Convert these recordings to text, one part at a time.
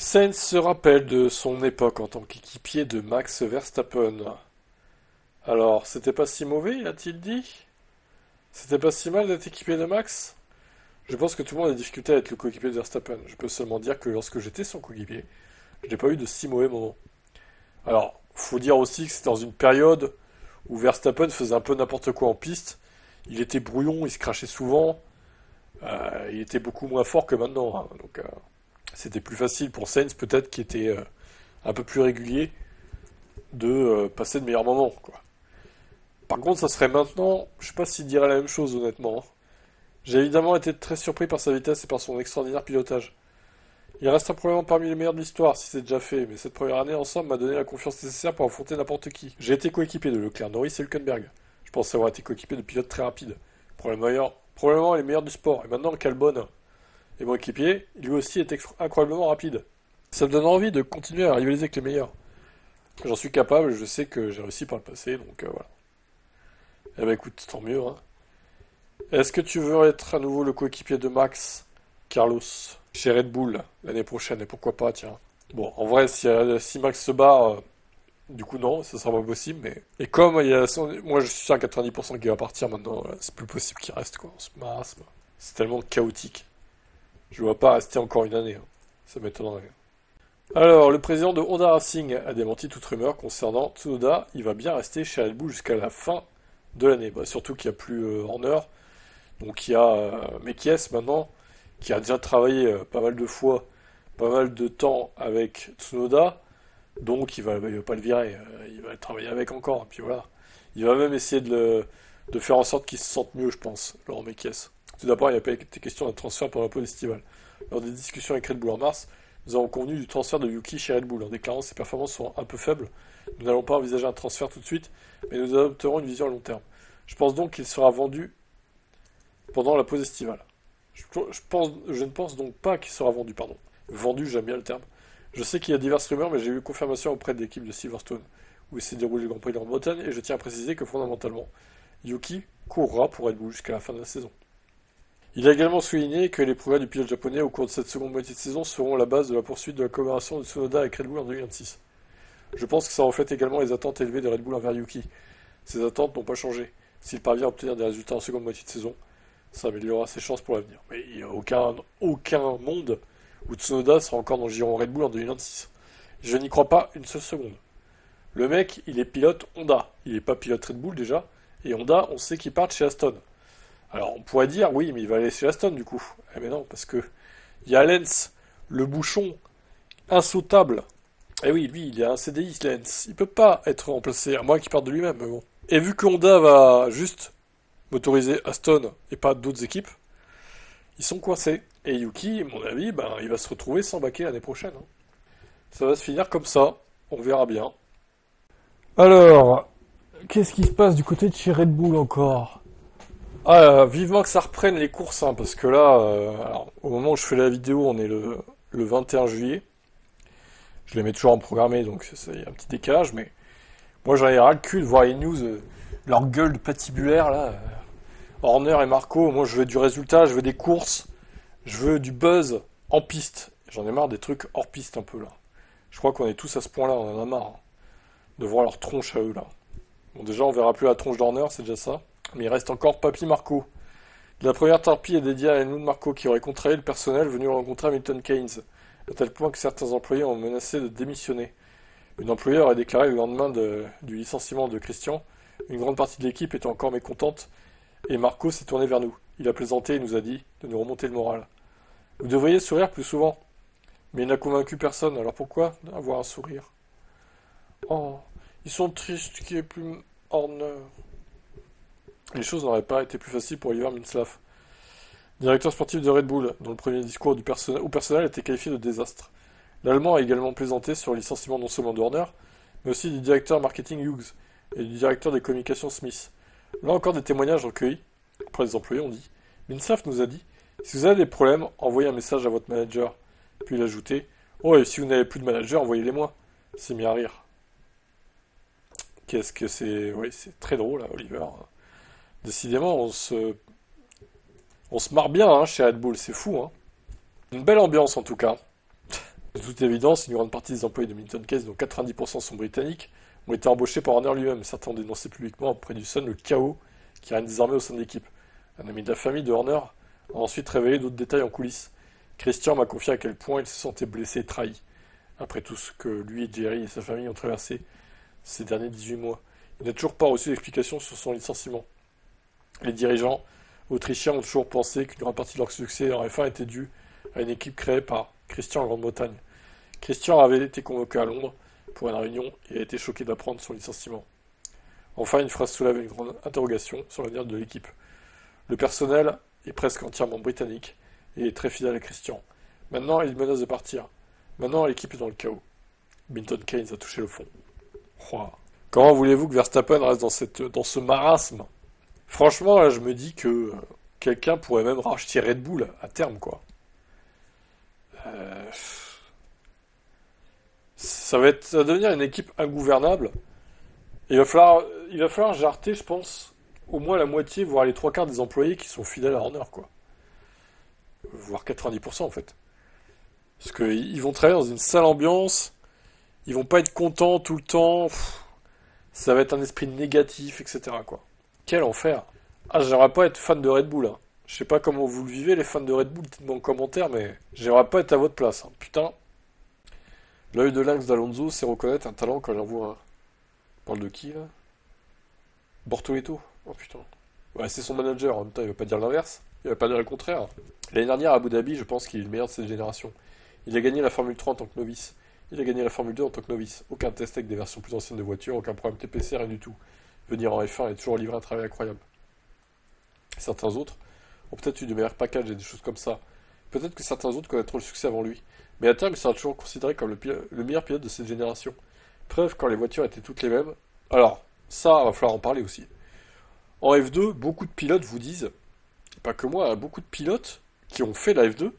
Sainz se rappelle de son époque en tant qu'équipier de Max Verstappen. Alors, c'était pas si mauvais, a-t-il dit? C'était pas si mal d'être équipé de Max? Je pense que tout le monde a des difficultés à être le coéquipier de Verstappen. Je peux seulement dire que lorsque j'étais son coéquipier, je n'ai pas eu de si mauvais moments. Alors, faut dire aussi que c'était dans une période où Verstappen faisait un peu n'importe quoi en piste. Il était brouillon, il se crachait souvent. Il était beaucoup moins fort que maintenant, hein. Donc, c'était plus facile pour Sainz, peut-être, qui était un peu plus régulier, de passer de meilleurs moments, quoi. Par contre, ça serait maintenant, je sais pas s'il dirait la même chose, honnêtement, hein. J'ai évidemment été très surpris par sa vitesse et par son extraordinaire pilotage. Il reste probablement parmi les meilleurs de l'histoire, si c'est déjà fait, mais cette première année ensemble m'a donné la confiance nécessaire pour affronter n'importe qui. J'ai été coéquipier de Leclerc, Norris et Hülkenberg. Je pense avoir été coéquipier de pilotes très rapides, probablement les meilleurs du sport. Et maintenant, Calbon est mon équipier, lui aussi est incroyablement rapide. Ça me donne envie de continuer à rivaliser avec les meilleurs. J'en suis capable, je sais que j'ai réussi par le passé, donc voilà. Eh ben écoute, tant mieux, hein. Est-ce que tu veux être à nouveau le coéquipier de Max, Carlos, chez Red Bull l'année prochaine? Et pourquoi pas, tiens. Bon, en vrai, si Max se bat, du coup non, ça sera pas possible, mais... Et comme moi je suis sûr à 90% qu'il va partir maintenant, voilà, c'est plus possible qu'il reste, quoi, en ce marasme. C'est tellement chaotique. Je ne vois pas rester encore une année, hein. Ça m'étonnerait. Alors, le président de Honda Racing a démenti toute rumeur concernant Tsunoda. Il va bien rester chez Red Bull jusqu'à la fin de l'année. Bah, surtout qu'il n'y a plus Horner. Donc il y a Mekies maintenant, qui a déjà travaillé pas mal de fois, pas mal de temps avec Tsunoda. Donc il va pas le virer. Il va travailler avec encore. Et puis voilà. Il va même essayer de faire en sorte qu'il se sente mieux, je pense, Laurent Mekies. Tout d'abord, il n'y a pas été question d'un transfert pour la pause estivale. Lors des discussions avec Red Bull en mars, nous avons convenu du transfert de Yuki chez Red Bull, en déclarant que ses performances sont un peu faibles. Nous n'allons pas envisager un transfert tout de suite, mais nous adopterons une vision à long terme. Je pense donc qu'il sera vendu pendant la pause estivale. Je ne pense donc pas qu'il sera vendu, pardon. Vendu, j'aime bien le terme. Je sais qu'il y a diverses rumeurs, mais j'ai eu confirmation auprès de l'équipe de Silverstone, où il s'est déroulé le Grand Prix de Grande-Bretagne, et je tiens à préciser que fondamentalement, Yuki courra pour Red Bull jusqu'à la fin de la saison. Il a également souligné que les progrès du pilote japonais au cours de cette seconde moitié de saison seront la base de la poursuite de la collaboration de Tsunoda avec Red Bull en 2026. Je pense que ça reflète également les attentes élevées de Red Bull envers Yuki. Ces attentes n'ont pas changé. S'il parvient à obtenir des résultats en seconde moitié de saison, ça améliorera ses chances pour l'avenir. Mais il n'y a aucun monde où Tsunoda sera encore dans le giron Red Bull en 2026. Je n'y crois pas une seule seconde. Le mec, il est pilote Honda. Il n'est pas pilote Red Bull déjà. Et Honda, on sait qu'il part chez Aston. Alors on pourrait dire, oui, mais il va aller chez Aston du coup. Eh mais non, parce que il y a Lens, le bouchon, insautable. Eh oui, lui, il est un CDI, Lens. Il peut pas être remplacé, à moins qu'il parte de lui-même, mais bon. Et vu que Honda va juste motoriser Aston et pas d'autres équipes, ils sont coincés. Et Yuki, à mon avis, ben, il va se retrouver sans baquet l'année prochaine, hein. Ça va se finir comme ça, on verra bien. Alors, qu'est-ce qui se passe du côté de chez Red Bull encore? Ah, vivement que ça reprenne les courses, hein, parce que là, alors, au moment où je fais la vidéo, on est le 21 juillet. Je les mets toujours en programmé, donc il y a un petit décalage, mais moi j'en ai ras le cul de voir les news, leur gueule de patibulaire, là. Horner et Marco, moi je veux du résultat, je veux des courses, je veux du buzz en piste. J'en ai marre des trucs hors piste un peu, là. Je crois qu'on est tous à ce point-là, on en a marre, hein, de voir leur tronche à eux, là. Bon, déjà, on verra plus la tronche d'Horner, c'est déjà ça. Mais il reste encore Papy Marco. La première torpille est dédiée à Helmut Marko, qui aurait contrarié le personnel venu rencontrer Milton Keynes, à tel point que certains employés ont menacé de démissionner. Une employée aurait déclaré le lendemain du licenciement de Christian: une grande partie de l'équipe était encore mécontente, et Marco s'est tourné vers nous. Il a plaisanté et nous a dit de nous remonter le moral. Vous devriez sourire plus souvent. Mais il n'a convaincu personne, alors pourquoi avoir un sourire? Oh, ils sont tristes qu'il n'y ait plus Horner. Les choses n'auraient pas été plus faciles pour Ivar Minslav, directeur sportif de Red Bull, dont le premier discours au personnel était qualifié de désastre. L'Allemand a également plaisanté sur le licenciement non seulement de Horner, mais aussi du directeur marketing Hughes et du directeur des communications Smith. Là encore des témoignages recueillis auprès des employés ont dit: Minslav nous a dit, si vous avez des problèmes, envoyez un message à votre manager. Puis il a ajouté: oh, et si vous n'avez plus de manager, envoyez-les moi. Il s'est mis à rire. Qu'est-ce que c'est... Oui, c'est très drôle, là, Oliver. Décidément, on se marre bien, hein, chez Red Bull, c'est fou, hein. Une belle ambiance en tout cas. De toute évidence, une grande partie des employés de Milton Keynes, dont 90% sont britanniques, ont été embauchés par Horner lui-même. Certains ont dénoncé publiquement auprès du Sun le chaos qui règne désormais au sein de l'équipe. Un ami de la famille de Horner a ensuite révélé d'autres détails en coulisses. Christian m'a confié à quel point il se sentait blessé et trahi, après tout ce que lui et Jerry et sa famille ont traversé ces derniers 18 mois. Il n'a toujours pas reçu d'explication sur son licenciement. Les dirigeants autrichiens ont toujours pensé qu'une grande partie de leur succès en F1 était due à une équipe créée par Christian en Grande-Bretagne. Christian avait été convoqué à Londres pour une réunion et a été choqué d'apprendre son licenciement. Enfin, une phrase soulève une grande interrogation sur l'avenir de l'équipe. Le personnel est presque entièrement britannique et est très fidèle à Christian. Maintenant, il menace de partir. Maintenant, l'équipe est dans le chaos. Milton Keynes a touché le fond. Wow. Comment voulez-vous que Verstappen reste dans ce marasme? Franchement, là, je me dis que quelqu'un pourrait même racheter Red Bull à terme, quoi. Euh, ça va devenir une équipe ingouvernable. Il va falloir jarter, je pense, au moins la moitié, voire les trois quarts des employés qui sont fidèles à Horner, quoi. Voire 90% en fait. Parce qu'ils vont travailler dans une sale ambiance, ils vont pas être contents tout le temps, ça va être un esprit négatif, etc. quoi. Quel enfer. Ah, j'aimerais pas être fan de Red Bull, hein. Je sais pas comment vous le vivez, les fans de Red Bull, dites-moi en commentaire, mais j'aimerais pas être à votre place, hein. Putain. L'œil de lynx d'Alonso, c'est reconnaître un talent quand j'en vois un. On parle de qui, là? Bortoleto. Oh putain. Ouais, c'est son manager, en même temps, il va pas dire l'inverse. Il va pas dire le contraire. L'année dernière, à Abu Dhabi, je pense qu'il est le meilleur de cette génération. Il a gagné la Formule 3 en tant que novice. Il a gagné la Formule 2 en tant que novice. Aucun test avec des versions plus anciennes de voitures, aucun problème TPC, rien du tout. Venir en F1 et toujours livrer un travail incroyable. Certains autres ont peut-être eu de meilleurs packages et des choses comme ça. Peut-être que certains autres connaîtront le succès avant lui. Mais à terme, il sera toujours considéré comme le meilleur pilote de cette génération. Preuve quand les voitures étaient toutes les mêmes. Alors, ça, va falloir en parler aussi. En F2, beaucoup de pilotes vous disent, pas que moi, hein, beaucoup de pilotes qui ont fait la F2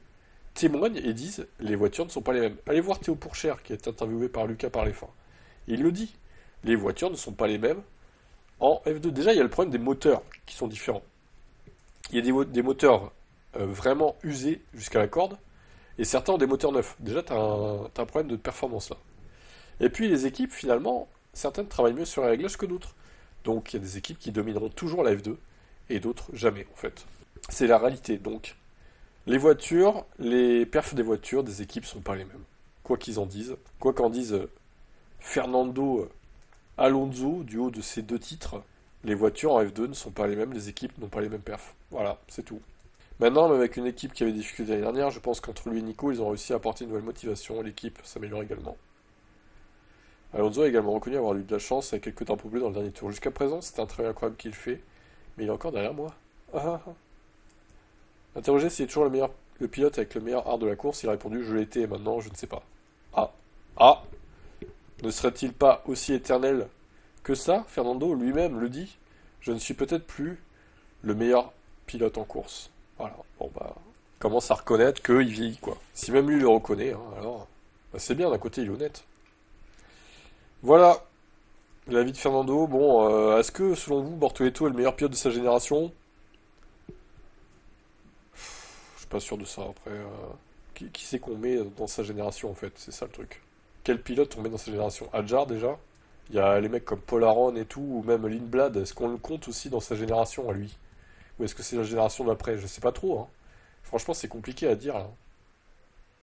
témoignent et disent les voitures ne sont pas les mêmes. Allez voir Théo Pourchère qui est interviewé par Lucas Parlefin. Il le dit. Les voitures ne sont pas les mêmes en F2. Déjà, il y a le problème des moteurs qui sont différents. Il y a des moteurs vraiment usés jusqu'à la corde et certains ont des moteurs neufs. Déjà, t'as un problème de performance là. Et puis les équipes, finalement, certaines travaillent mieux sur les réglages que d'autres. Donc il y a des équipes qui domineront toujours la F2 et d'autres jamais en fait. C'est la réalité. Donc les voitures, les perfs des voitures, des équipes sont pas les mêmes. Quoi qu'ils en disent. Quoi qu'en disent Fernando Alonso du haut de ces deux titres, les voitures en F2 ne sont pas les mêmes, les équipes n'ont pas les mêmes perfs. Voilà, c'est tout. Maintenant, même avec une équipe qui avait des difficultés l'année dernière, je pense qu'entre lui et Nico, ils ont réussi à apporter une nouvelle motivation. L'équipe s'améliore également. Alonso a également reconnu avoir eu de la chance avec quelques temps bleus dans le dernier tour. Jusqu'à présent, c'est un travail incroyable qu'il fait, mais il est encore derrière moi. Ah, ah, ah. Interrogé s'il est toujours le pilote avec le meilleur art de la course, il a répondu je l'étais et maintenant je ne sais pas. Ah, ah, ne serait-il pas aussi éternel que ça? Fernando lui-même le dit. Je ne suis peut-être plus le meilleur pilote en course. Voilà, bon bah, commence à reconnaître qu'il vieillit quoi. Si même lui le reconnaît, hein, alors, bah, c'est bien d'un côté il est honnête. Voilà, l'avis de Fernando. Bon, est-ce que selon vous, Bortoleto est le meilleur pilote de sa génération? Je suis pas sûr de ça. Après, qui c'est qu'on met dans sa génération en fait? C'est ça le truc. Quel pilote on met dans sa génération? Hadjar déjà? Il y a les mecs comme Paul Aron et tout, ou même Lindblad. Est-ce qu'on le compte aussi dans sa génération à lui? Ou est-ce que c'est la génération d'après? Je sais pas trop, hein. Franchement, c'est compliqué à dire là.